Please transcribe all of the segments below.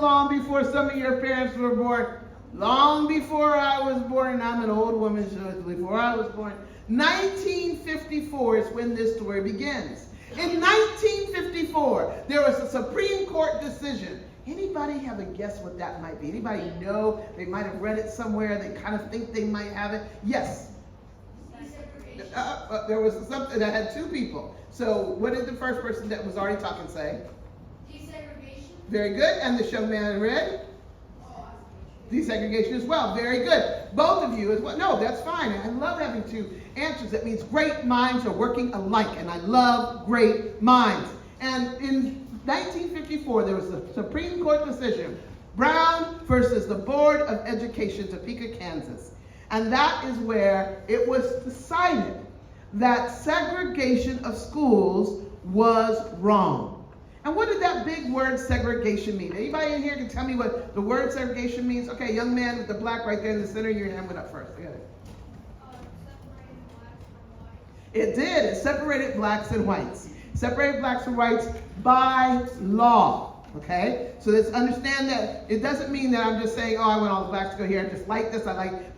long before some of your parents were born, long before I was born, and I'm an old woman, so before I was born. 1954 is when this story begins. In 1954, there was a Supreme Court decision. Anybody have a guess what that might be? Anybody know? They might have read it somewhere. They kind of think they might have it. Yes. There was something that had two people. So what did the first person that was already talking say? Desegregation. Very good. And the young man in red? Desegregation as well. Very good. Both of you as well. No, that's fine. I love having two answers. That means great minds are working alike. And I love great minds. And in 1954, there was a Supreme Court decision, Brown versus the Board of Education, Topeka, Kansas. And that is where it was decided that segregation of schools was wrong. And what did that big word segregation mean? Anybody in here can tell me what the word segregation means? Okay, young man with the black right there in the center, your hand went up first. Go ahead. It did. It separated blacks and whites. Separated blacks and whites by law. Okay? So let's understand that it doesn't mean that I'm just saying, oh, I want all the blacks to go here and just like this.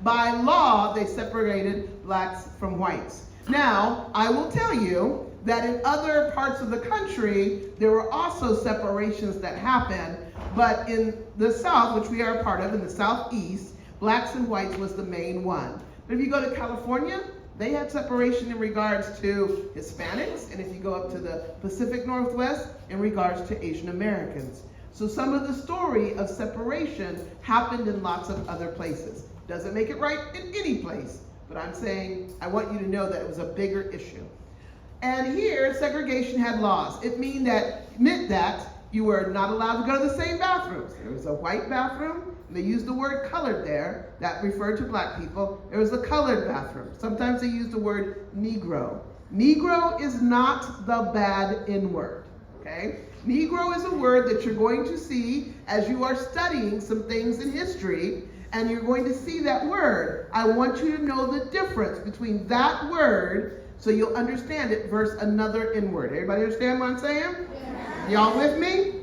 By law, they separated blacks from whites. Now, I will tell you that in other parts of the country, there were also separations that happened. But in the South, which we are a part of, in the Southeast, blacks and whites was the main one. But if you go to California, they had separation in regards to Hispanics, and if you go up to the Pacific Northwest, in regards to Asian Americans. So some of the story of separation happened in lots of other places. Doesn't make it right in any place, but I'm saying I want you to know that it was a bigger issue. And here, segregation had laws. It meant that you were not allowed to go to the same bathrooms. There was a white bathroom, and they used the word colored there. That referred to black people. There was a colored bathroom. Sometimes they used the word Negro. Negro is not the bad N-word, okay? Negro is a word that you're going to see as you are studying some things in history, and you're going to see that word. I want you to know the difference between that word so you'll understand it versus another N-word. Everybody understand what I'm saying? Yeah. Y'all with me?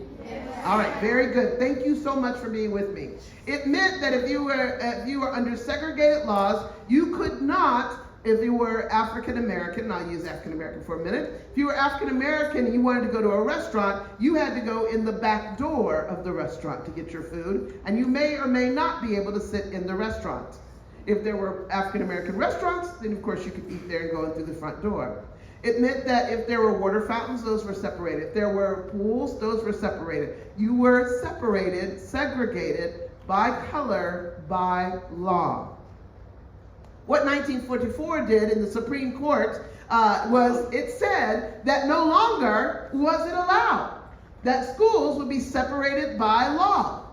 All right, very good. Thank you so much for being with me. It meant that if you were under segregated laws, you could not, if you were African American, and I'll use African American for a minute. If you were African American and you wanted to go to a restaurant, you had to go in the back door of the restaurant to get your food, and you may or may not be able to sit in the restaurant. If there were African American restaurants, then of course you could eat there and go in through the front door. It meant that if there were water fountains, those were separated. If there were pools, those were separated. You were separated, segregated by color, by law. What 1944 did in the Supreme Court was it said that no longer was it allowed, that schools would be separated by law.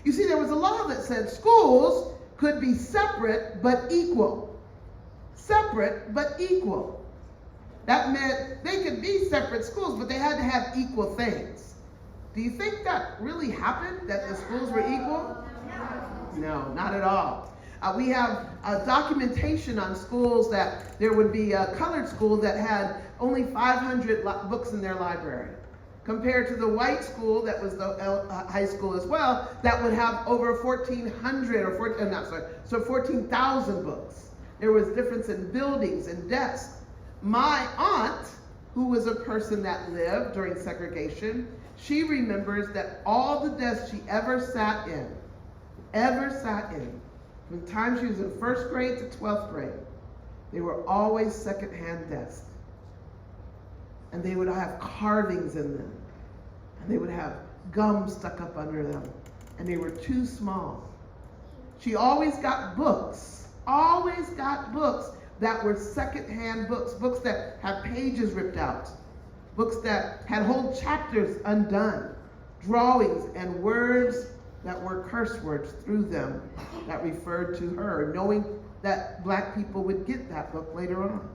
You see, there was a law that said schools could be separate but equal. Separate but equal. That meant they could be separate schools, but they had to have equal things. Do you think that really happened, that the schools were equal? No, not at all. We have documentation on schools that there would be a colored school that had only 500 books in their library, compared to the white school that was the high school as well, that would have over 1,400 or 14,000 books. There was difference in buildings and desks. My aunt, who was a person that lived during segregation, she remembers that all the desks she ever sat in, from the time she was in 1st grade to 12th grade, they were always secondhand desks. And they would have carvings in them. And they would have gum stuck up under them. And they were too small. She always got books that were secondhand books, books that had pages ripped out, books that had whole chapters undone, drawings and words that were curse words through them that referred to her, knowing that black people would get that book later on.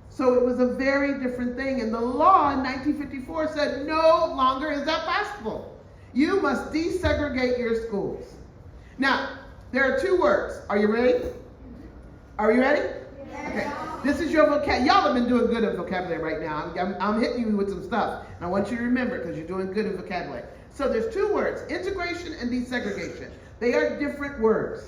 So it was a very different thing, and the law in 1954 said no longer is that possible. You must desegregate your schools. Now, there are two words. Are you ready? Are you ready? Yeah. Okay. This is your vocabulary. Y'all have been doing good at vocabulary right now. I'm hitting you with some stuff, and I want you to remember because you're doing good at vocabulary. So there's two words, integration and desegregation. They are different words.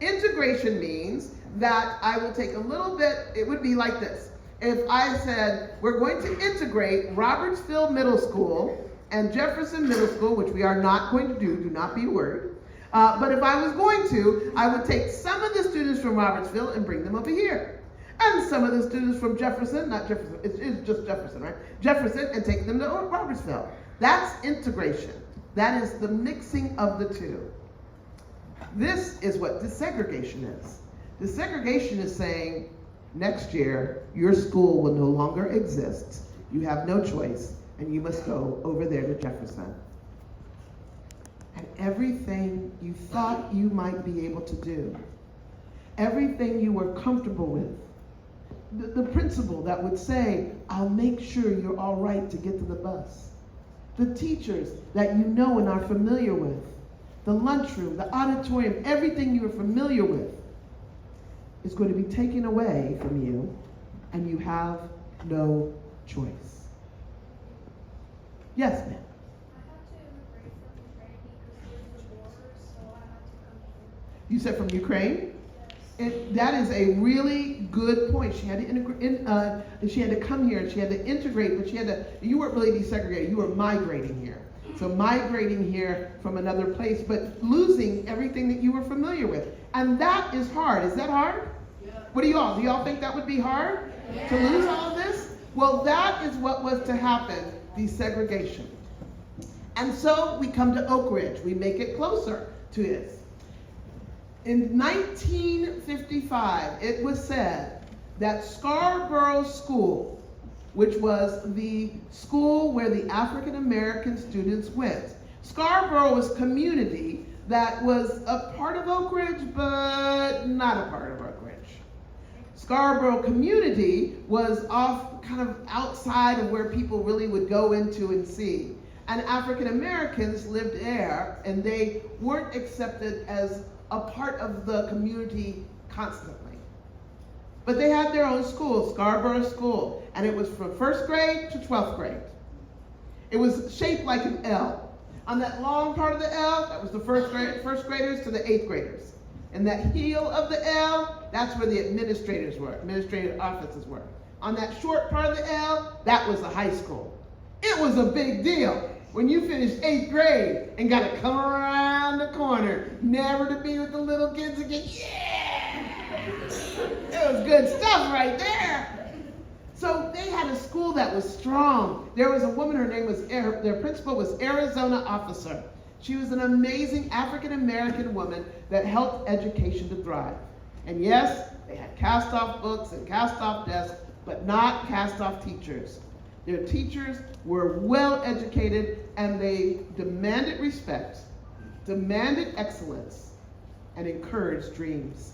Integration means that I will take a little bit, it would be like this. If I said, we're going to integrate Robertsville Middle School and Jefferson Middle School, which we are not going to do not be worried. But if I was going to, I would take some of the students from Robertsville and bring them over here. And some of the students from Jefferson, not Jefferson, it's just Jefferson, right? Jefferson, and take them to Robertsville. That's integration. That is the mixing of the two. This is what desegregation is. Desegregation is saying, next year, your school will no longer exist. You have no choice, and you must go over there to Jefferson. And everything you thought you might be able to do, everything you were comfortable with, the principal that would say, I'll make sure you're all right to get to the bus, the teachers that you know and are familiar with, the lunchroom, the auditorium, everything you were familiar with is going to be taken away from you, and you have no choice. Yes, ma'am. You said from Ukraine? That is a really good point. She had to she had to come here and she had to integrate, but you weren't really desegregated, you were migrating here. So migrating here from another place, but losing everything that you were familiar with. And that is hard. Is that hard? Yeah. What do y'all think that would be hard? Yeah. To lose all of this? Well, that is what was to happen, desegregation. And so we come to Oak Ridge. We make it closer to this. In 1955, it was said that Scarboro School, which was the school where the African American students went. Scarboro was a community that was a part of Oak Ridge, but not a part of Oak Ridge. Scarboro community was off kind of outside of where people really would go into and see. And African Americans lived there, and they weren't accepted as a part of the community constantly. But they had their own school, Scarboro School, and it was from 1st grade to 12th grade. It was shaped like an L. On that long part of the L, that was the first graders to the 8th graders. And that heel of the L, that's where the administrative offices were. On that short part of the L, that was the high school. It was a big deal when you finished 8th grade and got to come around the corner, never to be with the little kids again. Yeah! It was good stuff right there. So they had a school that was strong. There was a woman, her name was, their principal was Arizona Officer. She was an amazing African-American woman that helped education to thrive. And yes, they had cast-off books and cast-off desks, but not cast-off teachers. Their teachers were well educated, and they demanded respect, demanded excellence, and encouraged dreams.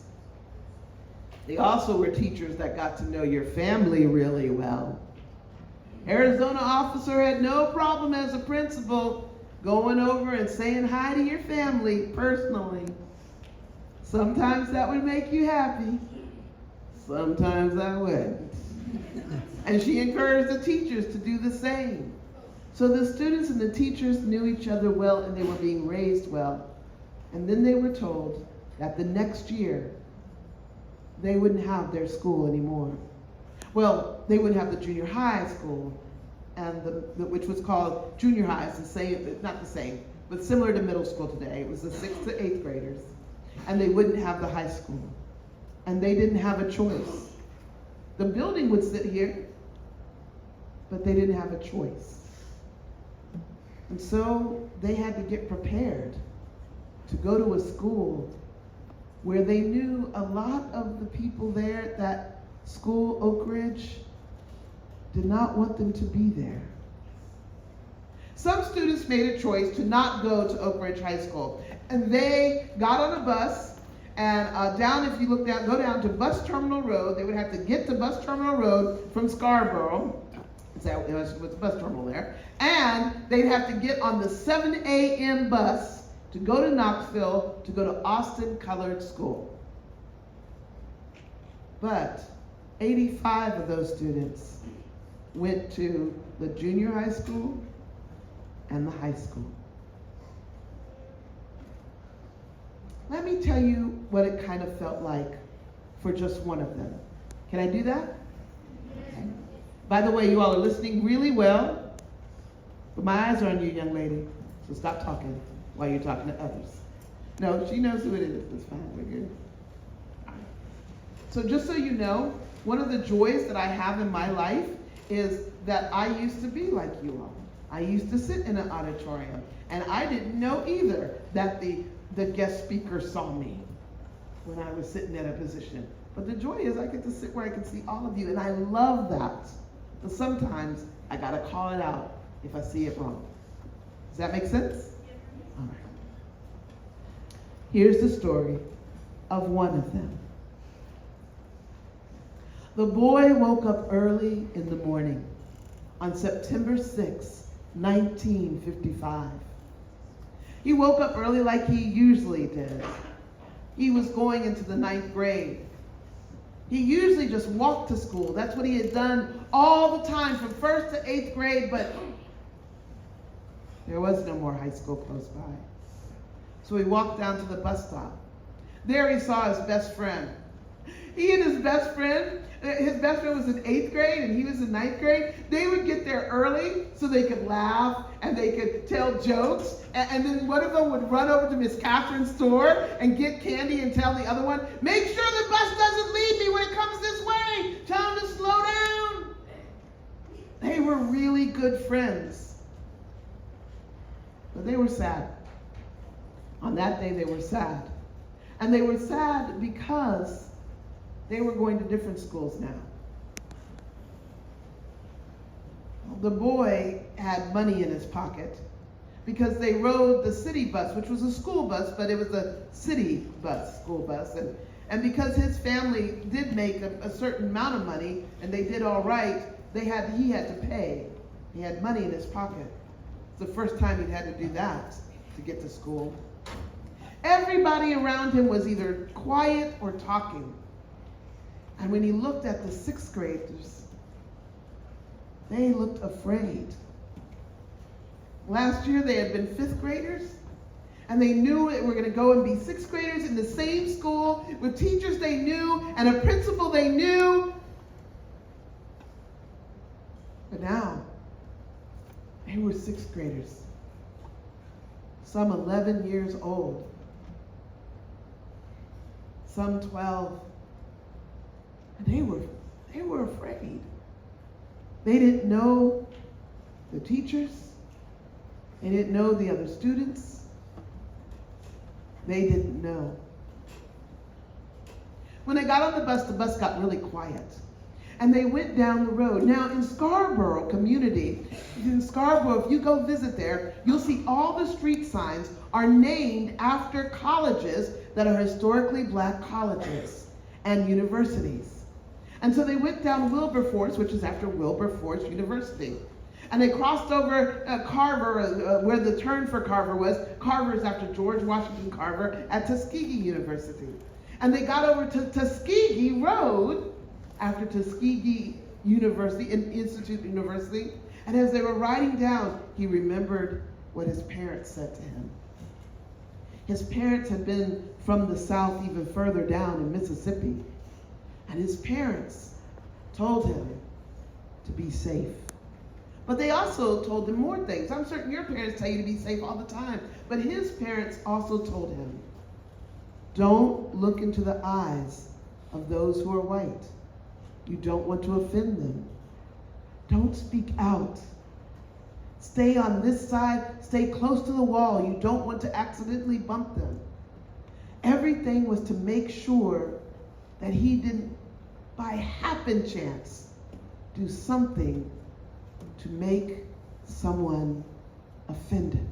They also were teachers that got to know your family really well. Arizona Officer had no problem as a principal going over and saying hi to your family personally. Sometimes that would make you happy. Sometimes that wouldn't. And she encouraged the teachers to do the same. So the students and the teachers knew each other well, and they were being raised well. And then they were told that the next year, they wouldn't have their school anymore. Well, they wouldn't have the junior high school, and which was called junior high. It's the same, not the same, but similar to middle school today. It was the 6th to 8th graders. And they wouldn't have the high school. And they didn't have a choice. The building would sit here, but they didn't have a choice. And so they had to get prepared to go to a school where they knew a lot of the people there at that school, Oak Ridge, did not want them to be there. Some students made a choice to not go to Oak Ridge High School, and they got on a bus, and if you look down, go down to Bus Terminal Road. They would have to get to Bus Terminal Road from Scarboro. It was the bus terminal there. And they'd have to get on the 7 a.m. bus to go to Knoxville to go to Austin Colored School. But 85 of those students went to the junior high school and the high school. Let me tell you what it kind of felt like for just one of them. Can I do that? Okay. By the way, you all are listening really well, but my eyes are on you, young lady, so stop talking while you're talking to others. No, she knows who it is. It's fine. We're good. All right. So just so you know, one of the joys that I have in my life is that I used to be like you all. I used to sit in an auditorium, and I didn't know either that the guest speaker saw me when I was sitting at a position. But the joy is I get to sit where I can see all of you, and I love that. But sometimes I gotta call it out if I see it wrong. Does that make sense? All right. Here's the story of one of them. The boy woke up early in the morning on September 6, 1955. He woke up early like he usually did. He was going into the 9th grade. He usually just walked to school. That's what he had done all the time from 1st to 8th grade, but there was no more high school close by. So he walked down to the bus stop. There he saw his best friend. He and his best friend was in 8th grade and he was in 9th grade. They would get there early so they could laugh and they could tell jokes. And then one of them would run over to Miss Catherine's store and get candy and tell the other one, make sure the bus doesn't leave me when it comes this way. Tell them to slow down. They were really good friends. But they were sad. On that day, they were sad. And they were sad because they were going to different schools now. The boy had money in his pocket because they rode the city bus, which was a school bus, but it was a city bus, school bus. And because his family did make a certain amount of money and they did all right, he had to pay. He had money in his pocket. It's the first time he'd had to do that to get to school. Everybody around him was either quiet or talking. And when he looked at the 6th graders, they looked afraid. Last year they had been 5th graders, and they knew they were going to go and be 6th graders in the same school with teachers they knew and a principal they knew. But now, they were 6th graders, some 11 years old, some 12. And they were afraid. They didn't know the teachers. They didn't know the other students. They didn't know. When they got on the bus got really quiet. And they went down the road. Now in Scarboro community, in Scarboro, if you go visit there, you'll see all the street signs are named after colleges that are historically black colleges and universities. And so they went down Wilberforce, which is after Wilberforce University. And they crossed over Carver, where the turn for Carver was. Carver is after George Washington Carver at Tuskegee University. And they got over to Tuskegee Road after Tuskegee University, Institute University. And as they were riding down, he remembered what his parents said to him. His parents had been from the South even further down in Mississippi. And his parents told him to be safe. But they also told him more things. I'm certain your parents tell you to be safe all the time. But his parents also told him, don't look into the eyes of those who are white. You don't want to offend them. Don't speak out. Stay on this side, stay close to the wall. You don't want to accidentally bump them. Everything was to make sure that he didn't, by happen chance, do something to make someone offended.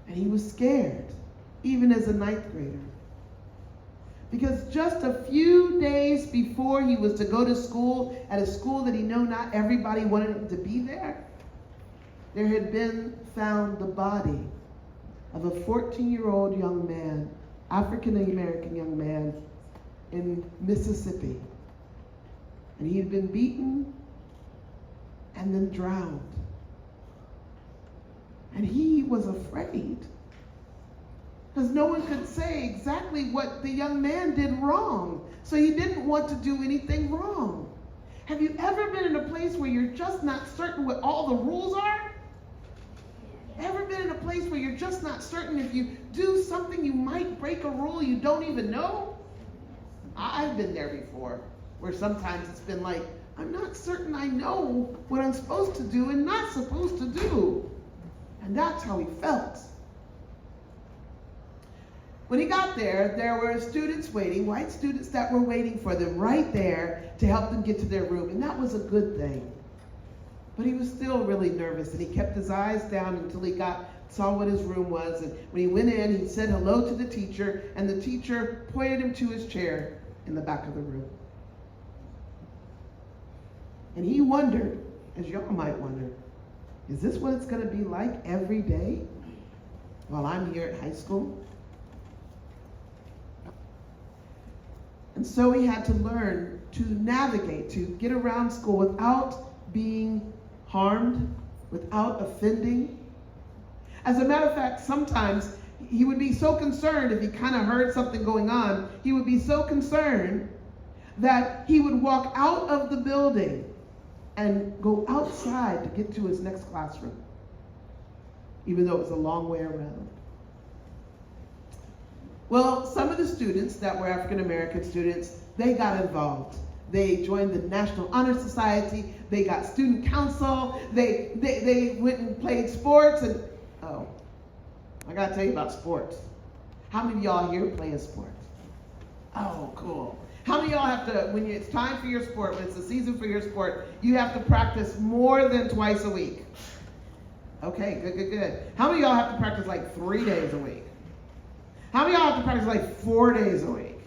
And he was scared, even as a 9th grader. Because just a few days before he was to go to school, at a school that he knew not everybody wanted him to be there had been found the body of a 14-year-old young man, African-American young man in Mississippi. And he had been beaten and then drowned. And he was afraid. because no one could say exactly what the young man did wrong. So he didn't want to do anything wrong. Have you ever been in a place where you're just not certain what all the rules are? Ever been in a place where you're just not certain if you do something you might break a rule you don't even know? I've been there before, where sometimes it's been like, I'm not certain I know what I'm supposed to do and not supposed to do. And that's how he felt. When he got there, there were students waiting, white students that were waiting for them right there to help them get to their room, and that was a good thing. But he was still really nervous, and he kept his eyes down until he saw what his room was. And when he went in, he said hello to the teacher, and the teacher pointed him to his chair in the back of the room. And he wondered, as y'all might wonder, is this what it's going to be like every day while I'm here at high school? And so he had to learn to navigate, to get around school without being harmed, without offending. As a matter of fact, sometimes he would be so concerned if he kind of heard something going on, he would be so concerned that he would walk out of the building and go outside to get to his next classroom, even though it was a long way around. Well, some of the students that were African American students, they got involved. They joined the National Honor Society. They got student council. They went and played sports. And oh, I gotta tell you about sports. How many of y'all here play a sport? Oh, cool. How many of y'all have to, when it's time for your sport, when it's the season for your sport, you have to practice more than twice a week? Okay, good. How many of y'all have to practice like 3 days a week? How many of y'all have to practice like 4 days a week?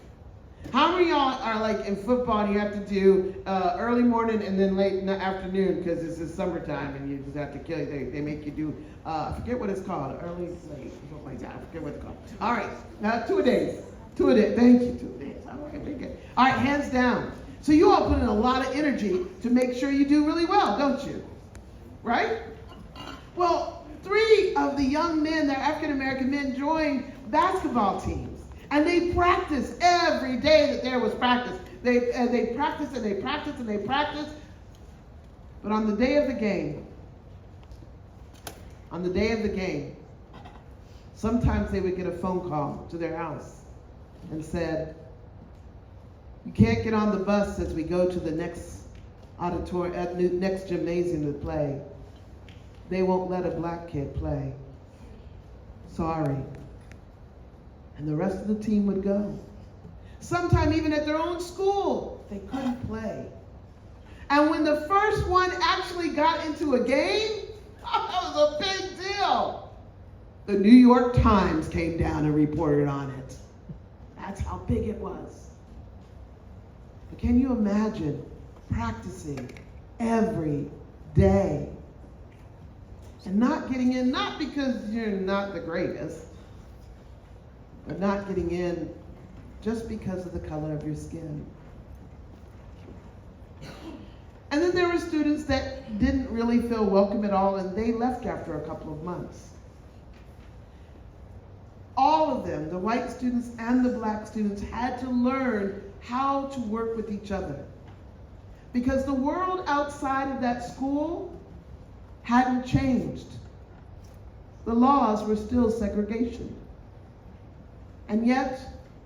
How many of y'all are like in football and you have to do early morning and then late in the afternoon because it's the summertime and you just have to kill it. They make you do, I forget what it's called, early, late, something like that. I forget what it's called. All right, 2 days. 2 a day. Thank you, 2 days. Okay, very good. All right, hands down. So you all put in a lot of energy to make sure you do really well, don't you? Right? Well, 3 of the young men, they're African American men, joined basketball teams. And they practiced every day that there was practice. They practiced and they practiced and they practiced. But on the day of the game, sometimes they would get a phone call to their house and said, you can't get on the bus as we go to the next auditorium, next gymnasium to play. They won't let a black kid play. Sorry. And the rest of the team would go. Sometime even at their own school, they couldn't play. And when the first one actually got into a game, that was a big deal. The New York Times came down and reported on it. That's how big it was. But can you imagine practicing every day and not getting in, not because you're not the greatest, but not getting in just because of the color of your skin? And then there were students that didn't really feel welcome at all, and they left after a couple of months. All of them, the white students and the black students, had to learn how to work with each other. Because the world outside of that school hadn't changed. The laws were still segregation. And yet,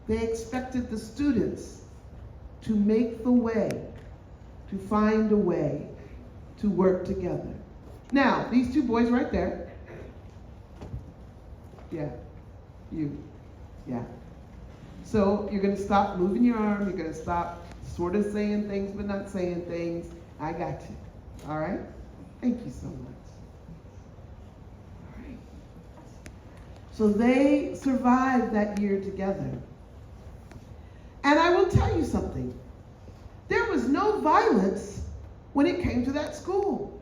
they expected the students to make the way, to find a way to work together. Now, these 2 boys right there. Yeah, you. Yeah. So you're going to stop moving your arm. You're going to stop sort of saying things but not saying things. I got you. All right? Thank you so much. All right. So they survived that year together. And I will tell you something. There was no violence when it came to that school.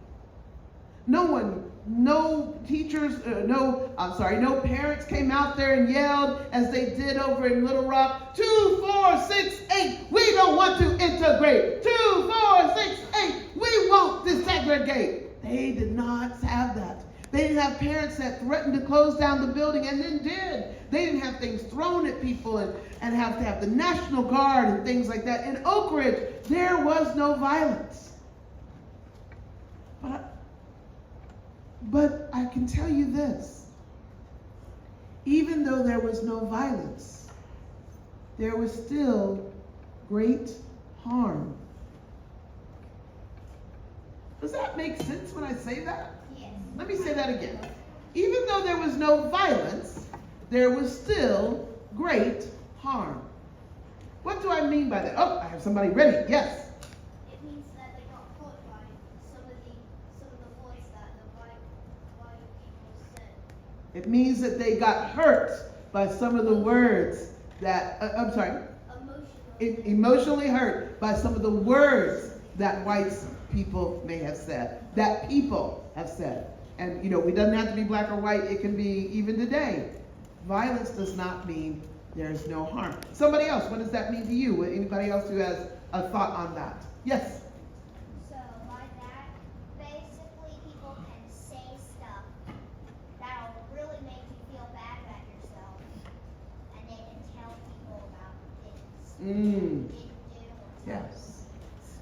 No teachers, no parents came out there and yelled as they did over in Little Rock, 2, 4, 6, 8, we don't want to integrate. 2, 4, 6, 8, we won't desegregate. They did not have that. They didn't have parents that threatened to close down the building and then did. They didn't have things thrown at people and have to have the National Guard and things like that. In Oak Ridge, there was no violence. But I can tell you this. Even though there was no violence, there was still great harm. Does that make sense when I say that? Yes. Let me say that again. Even though there was no violence, there was still great harm. What do I mean by that? Oh, I have somebody ready. Yes. It means that they got hurt by some of the words that the white people said. It means that they got hurt by some of the words that, emotionally hurt by some of the words that white people may have said, that people have said. And, it doesn't have to be black or white. It can be even today. Violence does not mean there's no harm. Somebody else, what does that mean to you? Anybody else who has a thought on that? Yes? So by that, basically people can say stuff that'll really make you feel bad about yourself, and they can tell people about things they didn't do or Yes.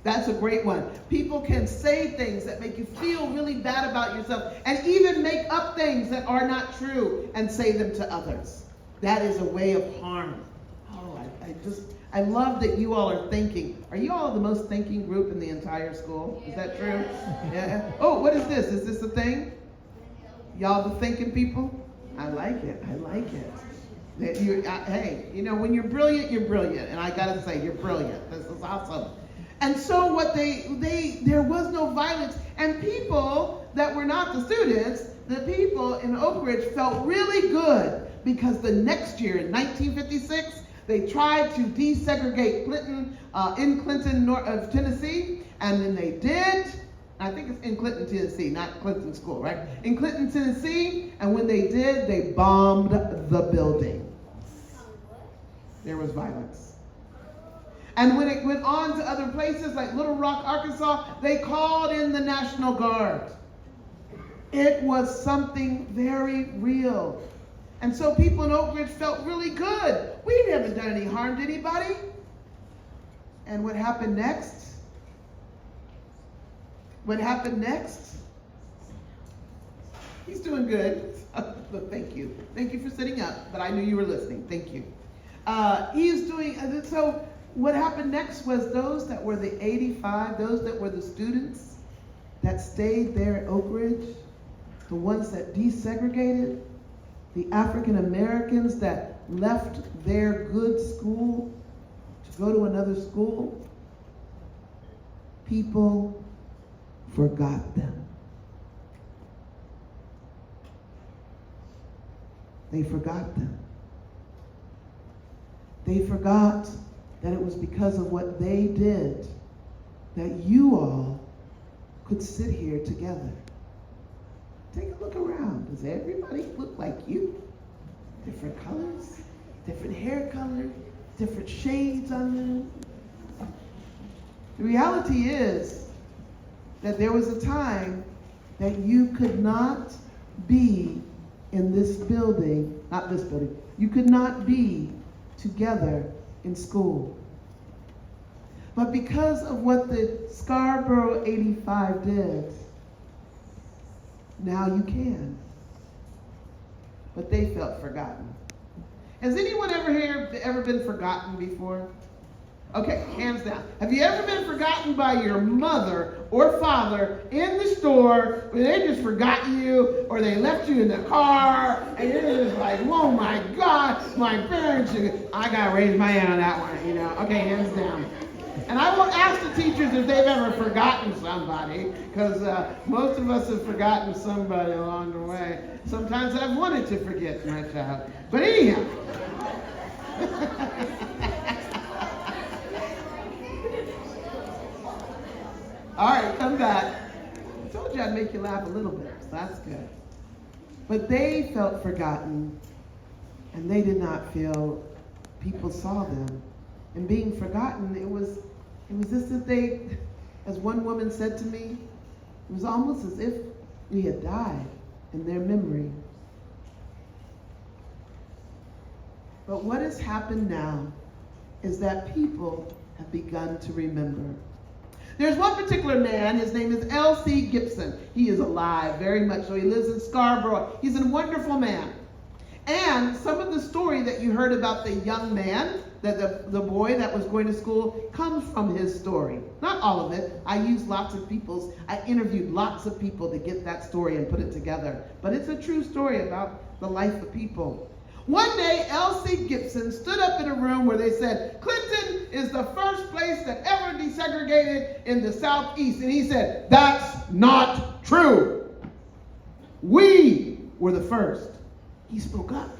That's a great one. People can say things that make you feel really bad about yourself and even make up things that are not true and say them to others. That is a way of harm. Oh, I love that you all are thinking. Are you all the most thinking group in the entire school? Is that true? Yeah. Oh, what is this? Is this a thing? Y'all the thinking people? I like it. I like it. Hey, when you're brilliant, you're brilliant. And I gotta say, you're brilliant. This is awesome. And so there was no violence, and people that were not the students, the people in Oak Ridge felt really good because the next year in 1956, they tried to desegregate Clinton, in Clinton, of Tennessee, and then they did. I think it's in Clinton, Tennessee, not Clinton School, right? In Clinton, Tennessee, and when they did, they bombed the building. There was violence. And when it went on to other places like Little Rock, Arkansas, they called in the National Guard. It was something very real. And so people in Oak Ridge felt really good. We haven't done any harm to anybody. And what happened next? What happened next? He's doing good. Thank you. Thank you for sitting up, but I knew you were listening. Thank you. So what happened next was those that were the 85, those that were the students that stayed there at Oak Ridge, the ones that desegregated, the African Americans that left their good school to go to another school, people forgot them. They forgot them. They forgot that it was because of what they did that you all could sit here together. Take a look around. Does everybody look like you? Different colors, different hair color, different shades on them. The reality is that there was a time that you could not be in this building, not this building, you could not be together in school. But because of what the Scarboro 85 did, now you can. But they felt forgotten. Has anyone ever been forgotten before? Okay, hands down. Have you ever been forgotten by your mother or father in the store where they just forgot you, or they left you in the car and you're just like, oh my God, my parents, I gotta raise my hand on that one, Okay, hands down. And I won't ask the teachers if they've ever forgotten somebody, because most of us have forgotten somebody along the way. Sometimes I've wanted to forget my child. But anyhow. All right, come back. I told you I'd make you laugh a little bit, so that's good. But they felt forgotten, and they did not feel people saw them. And being forgotten, it was just that they, as one woman said to me, it was almost as if we had died. in their memory. But what has happened now is that people have begun to remember. There's one particular man, his name is L.C. Gibson. He is alive, very much so. He lives in Scarboro. He's a wonderful man. And some of the story that you heard about the young man, that the boy that was going to school, comes from his story. Not all of it. I interviewed lots of people to get that story and put it together. But it's a true story about the life of people. One day, L.C. Gibson stood up in a room where they said, Clinton is the first place that ever desegregated in the Southeast. And he said, that's not true. We were the first. He spoke up.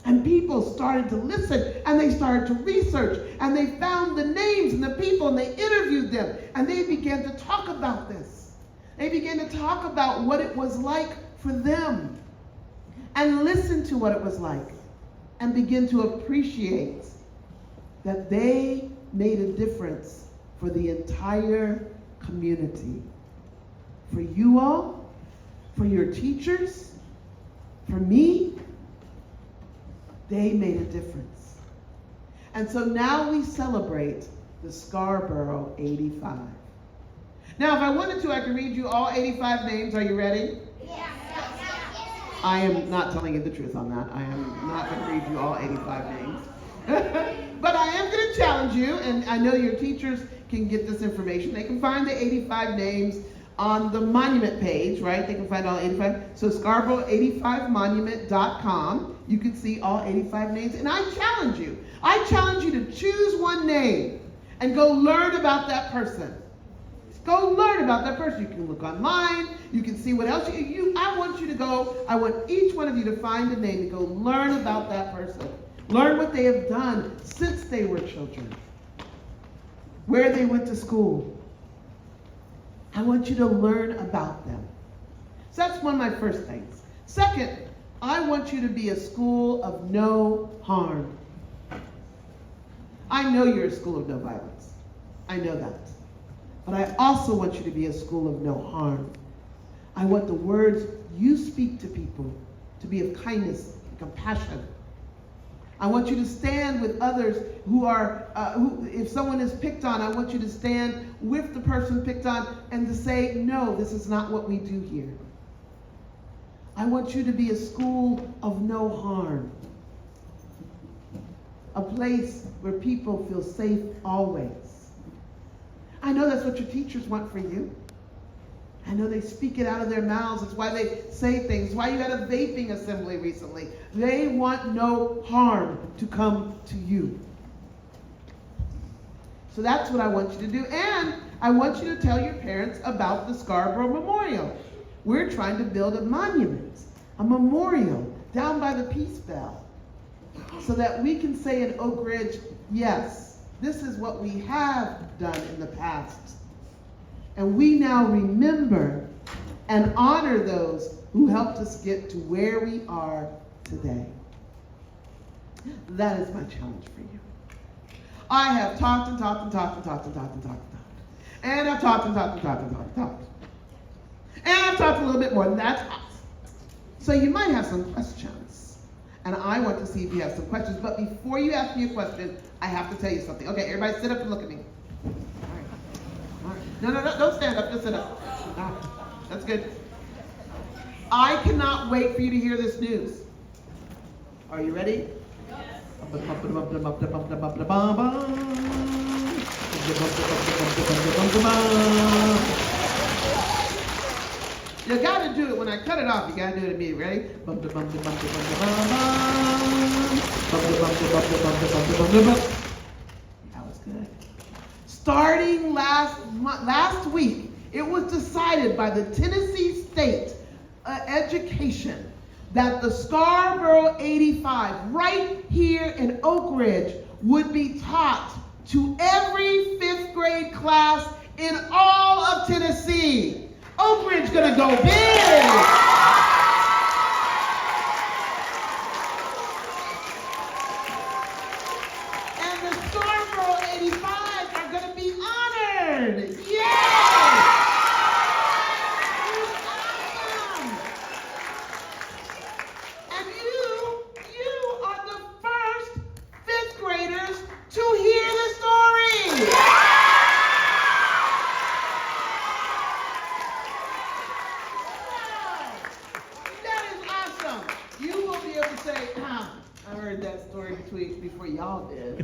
And people started to listen, and they started to research, and they found the names and the people, and they interviewed them, and they began to talk about this. They began to talk about what it was like for them, and listen to what it was like, and begin to appreciate that they made a difference for the entire community. For you all, for your teachers, for me, they made a difference. And so now we celebrate the Scarboro 85. Now, if I wanted to, I could read you all 85 names. Are you ready? Yes. I am not telling you the truth on that. I am not going to read you all 85 names. But I am going to challenge you, and I know your teachers can get this information. They can find the 85 names on the monument page, right? They can find all 85. So Scarboro85monument.com. You can see all 85 names. And I challenge you to choose one name and go learn about that person. Go learn about that person. You can look online. You can see what else I want you to go. I want each one of you to find a name and go learn about that person. Learn what they have done since they were children. Where they went to school. I want you to learn about them. So that's one of my first things. Second, I want you to be a school of no harm. I know you're a school of no violence. I know that. But I also want you to be a school of no harm. I want the words you speak to people to be of kindness and compassion. I want you to stand with others who if someone is picked on, I want you to stand with the person picked on and to say, no, this is not what we do here. I want you to be a school of no harm. A place where people feel safe always. I know that's what your teachers want for you. I know they speak it out of their mouths. It's why they say things. It's why you had a vaping assembly recently. They want no harm to come to you. So that's what I want you to do. And I want you to tell your parents about the Scarboro Memorial. We're trying to build a monument, a memorial down by the Peace Bell, so that we can say in Oak Ridge, yes, this is what we have done in the past. And we now remember and honor those who helped us get to where we are today. That is my challenge for you. I have talked and talked and talked and talked and talked and talked and talked. And I've talked and talked and talked and talked and talked. And I've talked a little bit more than that. So you might have some questions. And I want to see if you have some questions. But before you ask me a question, I have to tell you something. Okay, everybody sit up and look at me. All right. No, don't stand up, just sit up. That's good. I cannot wait for you to hear this news. Are you ready? Yes. You gotta do it when I cut it off. You gotta do it immediately. Ready? That was good. Starting last week, it was decided by the Tennessee State Education that the Scarboro 85, right here in Oak Ridge, would be taught to every 5th grade class in all of Tennessee. Oak Ridge gonna go big. And the Scarboro 85 are gonna be honored. Yay! Awesome. have to say, I heard that story before y'all did.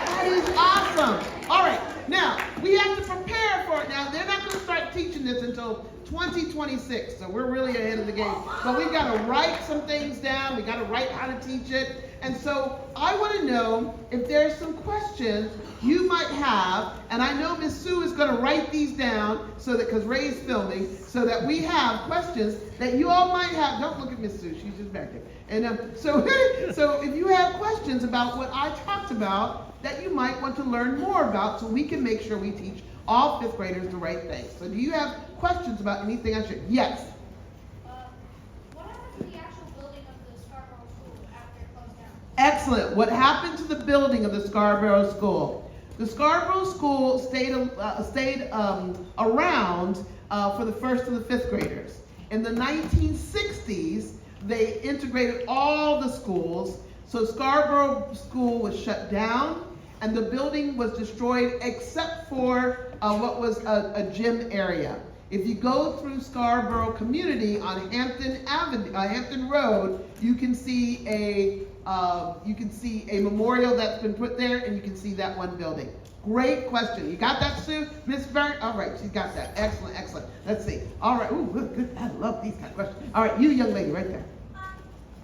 That is awesome. All right, now we have to prepare for it. Now they're not going to start teaching this until 2026, so we're really ahead of the game. But we've got to write some things down. We got to write how to teach it. And so I want to know if there's some questions you might have, and I know Miss Sue is going to write these down so that, because Ray's filming, so that we have questions that you all might have. Don't look at Miss Sue, she's just back there. And so if you have questions about what I talked about that you might want to learn more about, so we can make sure we teach all fifth graders the right thing. So do you have questions about anything I should? Yes. What happened to the actual building of the Scarborough School after it closed down? Excellent. What happened to the building of the Scarborough School? The Scarborough School stayed around for the first and the fifth graders. In the 1960s, they integrated all the schools. So Scarborough School was shut down, and the building was destroyed except for what was a gym area. If you go through Scarborough community on Hampton Road, you can see a memorial that's been put there, and you can see that one building. Great question. You got that, Sue? Miss Byrne? All right, she's got that. Excellent, excellent. Let's see. All right. Ooh, good. I love these kind of questions. All right, you young lady right there.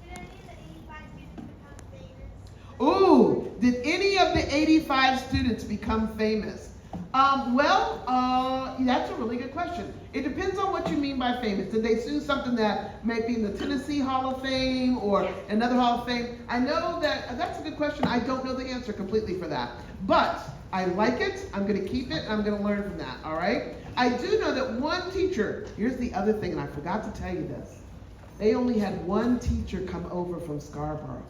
Did any of the 85 students become famous? Ooh, did any of the 85 students become famous? That's a really good question. It depends on what you mean by famous. Did they do something that might be in the Tennessee Hall of Fame or another Hall of Fame? I know that's a good question. I don't know the answer completely for that. But I like it. I'm going to keep it. And I'm going to learn from that. All right? I do know that one teacher, here's the other thing, and I forgot to tell you this. They only had one teacher come over from Scarborough.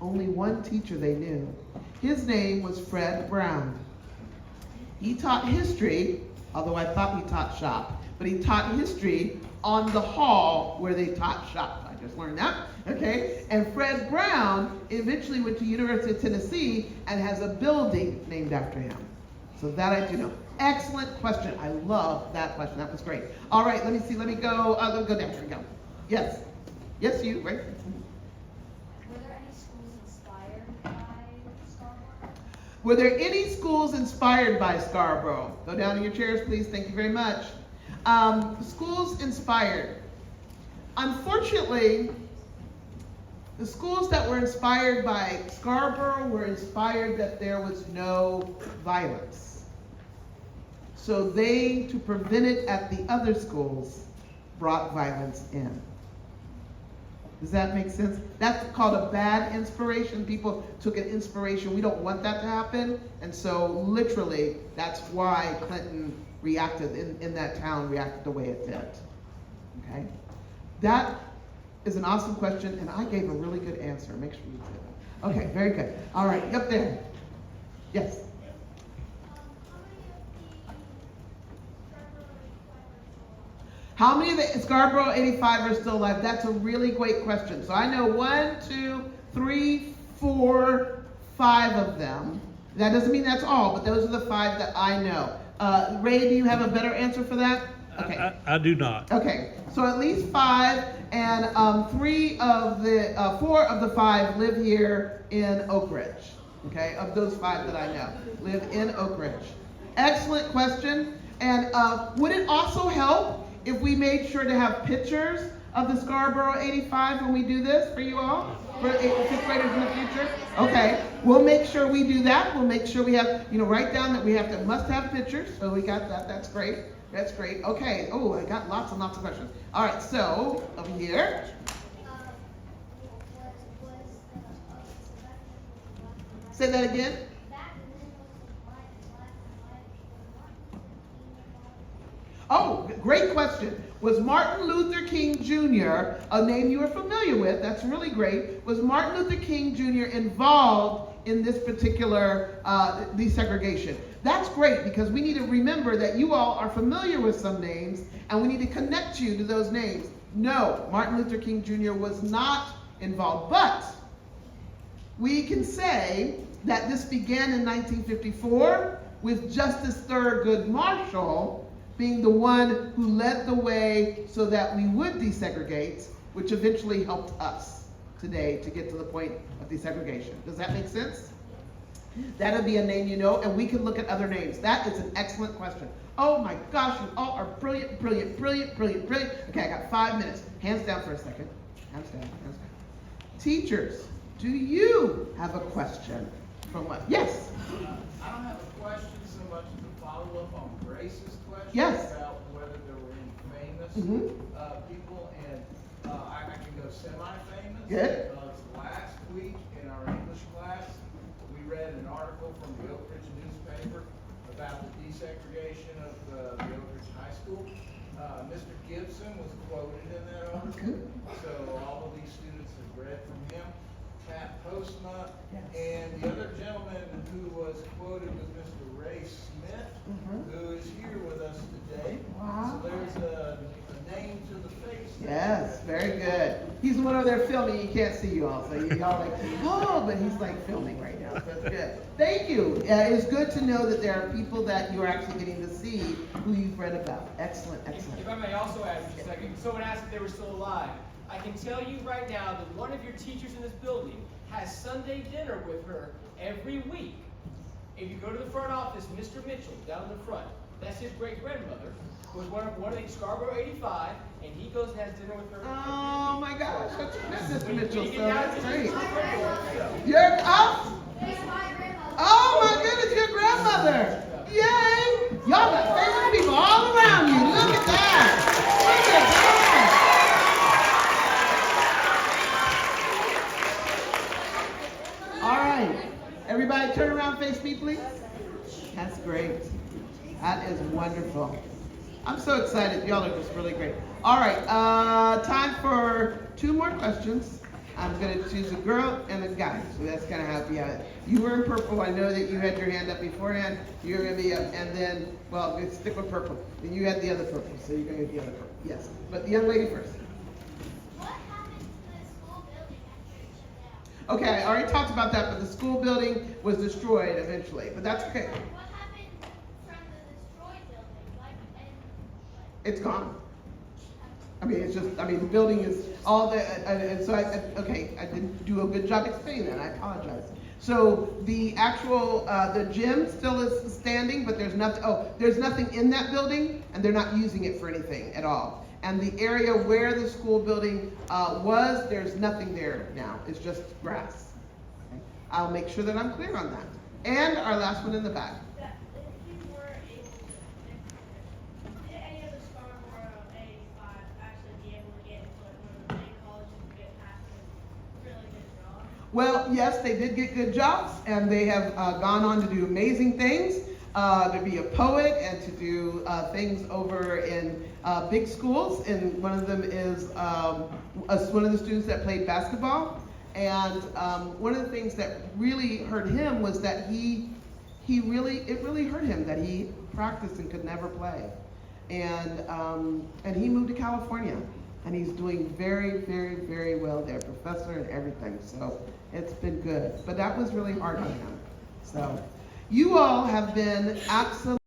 Only one teacher they knew. His name was Fred Brown. He taught history, although I thought he taught shop, but he taught history on the hall where they taught shop. I just learned that, okay? And Fred Brown eventually went to University of Tennessee and has a building named after him. So that I do know. Excellent question. I love that question. That was great. All right, let me see. Let me go down. Here we go. Yes. Yes, you, right? Were there any schools inspired by Scarborough? Go down in your chairs, please. Thank you very much. Schools inspired. Unfortunately, the schools that were inspired by Scarborough were inspired that there was no violence. So they, to prevent it at the other schools, brought violence in. Does that make sense? That's called a bad inspiration. People took an inspiration. We don't want that to happen. And so literally, that's why Clinton reacted in that town, reacted the way it did. Okay? That is an awesome question, and I gave a really good answer. Make sure you say that. Okay, very good. All right, up there. Yes? How many of the Scarborough 85 are still alive? That's a really great question. So I know 1, 2, 3, 4, 5 of them. That doesn't mean that's all, but those are the 5 that I know. Ray, do you have a better answer for that? Okay. I do not. Okay, so at least 5, and 4 of the 5 live here in Oak Ridge. Okay, of those 5 that I know, live in Oak Ridge. Excellent question. And would it also help if we made sure to have pictures of the Scarborough 85 when we do this for you all? For 5th graders in the future? Okay, we'll make sure we do that. We'll make sure we have, write down that we must have pictures. So we got that. That's great. That's great. Okay. Oh, I got lots and lots of questions. All right, so over here. Say that again. Oh, great question. Was Martin Luther King Jr., a name you are familiar with, that's really great, was Martin Luther King Jr. involved in this particular desegregation? That's great, because we need to remember that you all are familiar with some names, and we need to connect you to those names. No, Martin Luther King Jr. was not involved, but we can say that this began in 1954 with Justice Thurgood Marshall being the one who led the way so that we would desegregate, which eventually helped us today to get to the point of desegregation. Does that make sense? That'll be a name you know, and we can look at other names. That is an excellent question. Oh my gosh, you all are brilliant, brilliant, brilliant, brilliant, brilliant. Okay, I got 5 minutes. Hands down for a second. Hands down, hands down. Teachers, do you have a question from what? Yes? I don't have a question so much as a follow-up on Grace's question. Yes. About whether there were any famous people, and I can go semi-famous. Good. Last week in our English class, we read an article from the Oak Ridge newspaper about the desegregation of the Oak Ridge High School. Mr. Gibson was quoted in that article, so all of these students have read from him. Pat Postma, and the other gentleman who was quoted was Mr. Ray Smith, who is here with us today. Wow. So there's a name to the face. Yes, very good. He's the one over there filming. You can't see you all, so you all like, oh, but he's like filming right now. So that's good. Thank you. It's good to know that there are people that you are actually getting to see who you've read about. Excellent, excellent. If I may also add for a second, someone asked if they were still alive. I can tell you right now that one of your teachers in this building has Sunday dinner with her every week. If you go to the front office, Mr. Mitchell, down in the front, that's his great-grandmother, was one of the Scarboro 85, and he goes and has dinner with her. Oh my gosh, that's good, Mr. Mitchell. When you So get down that's to great. the front door, so. You're up. It's my grandmother. Oh my goodness, your grandmother. Yay. Y'all got famous people all around you. Look at that. Look at that. All right. Everybody turn around, face me, please. That's great. That is wonderful. I'm so excited. Y'all are just really great. All right. Time for 2 more questions. I'm going to choose a girl and a guy. So that's kind of how we have it. You were in purple. I know that you had your hand up beforehand. You're going to be up. And then, well, let's stick with purple. And you had the other purple. So you're going to get the other purple. Yes. But the young lady first. What happened to the school building after it shut down? Okay, I already talked about that, but the school building was destroyed eventually. But that's okay. What happened from the destroyed building? It's gone. I mean, it's just, I mean, the building is all the, and so okay, I didn't do a good job explaining that, I apologize. So the actual, the gym still is standing, but there's nothing in that building, and they're not using it for anything at all. And the area where the school building was, there's nothing there now, it's just grass. Okay? I'll make sure that I'm clear on that. And our last one in the back. Well, yes, they did get good jobs, and they have gone on to do amazing things, to be a poet and to do things over in big schools. And one of them is one of the students that played basketball. And one of the things that really hurt him was that it really hurt him that he practiced and could never play. And he moved to California. And he's doing very, very, very well there, professor and everything. So it's been good. But that was really hard on him. So you all have been absolutely